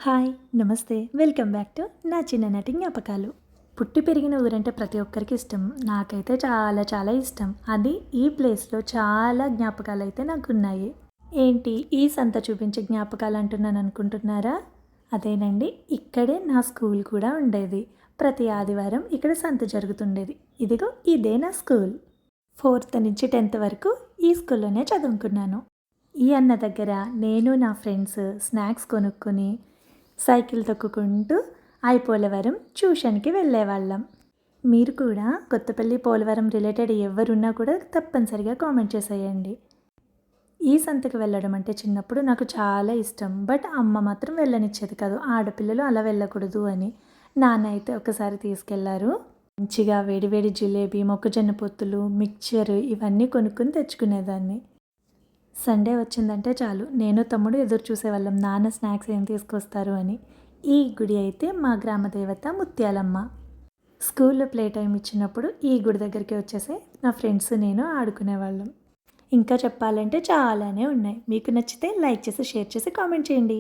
Hi నమస్తే welcome back to నా చిన్ననాటి జ్ఞాపకాలు. పుట్టి పెరిగిన ఊరంటే ప్రతి ఒక్కరికి ఇష్టం. నాకైతే చాలా చాలా ఇష్టం. అది ఈ ప్లేస్లో చాలా జ్ఞాపకాలు అయితే నాకున్నాయి. ఏంటి ఈ సంత చూపించే జ్ఞాపకాలు అంటున్నాను అనుకుంటున్నారా? అదేనండి, ఇక్కడే నా స్కూల్ కూడా ఉండేది. ప్రతి ఆదివారం ఇక్కడ సంత జరుగుతుండేది. ఇదిగో ఇదే నా స్కూల్. 4th నుంచి 10th వరకు ఈ స్కూల్లోనే చదువుకున్నాను. ఈ అన్న దగ్గర నేను నా ఫ్రెండ్స్ స్నాక్స్ కొనుక్కొని సైకిల్ తొక్కుకుంటూ పోలవరం ట్యూషన్కి వెళ్ళేవాళ్ళం. మీరు కూడా కొత్తపల్లి పోలవరం రిలేటెడ్ ఎవరున్నా కూడా తప్పనిసరిగా కామెంట్ చేసేయండి. ఈ సంతకు వెళ్ళడం అంటే చిన్నప్పుడు నాకు చాలా ఇష్టం. బట్ అమ్మ మాత్రం వెళ్ళనిచ్చేది కాదు, ఆడపిల్లలు అలా వెళ్ళకూడదు అని. నాన్న అయితే ఒకసారి తీసుకెళ్లారు. మంచిగా వేడివేడి జిలేబీ, మొక్కజొన్న పొత్తులు, మిక్చర్ ఇవన్నీ కొనుక్కొని తెచ్చుకునేదాన్ని. సండే వచ్చిందంటే చాలు నేను తమ్ముడు ఎదురు చూసేవాళ్ళం నాన్న స్నాక్స్ ఏం తీసుకొస్తారు అని. ఈ గుడి అయితే మా గ్రామ దేవత ముత్యాలమ్మ. స్కూల్లో ప్లే టైం ఇచ్చినప్పుడు ఈ గుడి దగ్గరికి వచ్చేసి నా ఫ్రెండ్స్ నేను ఆడుకునేవాళ్ళం. ఇంకా చెప్పాలంటే చాలానే ఉన్నాయి. మీకు నచ్చితే లైక్ చేసి షేర్ చేసి కామెంట్ చేయండి.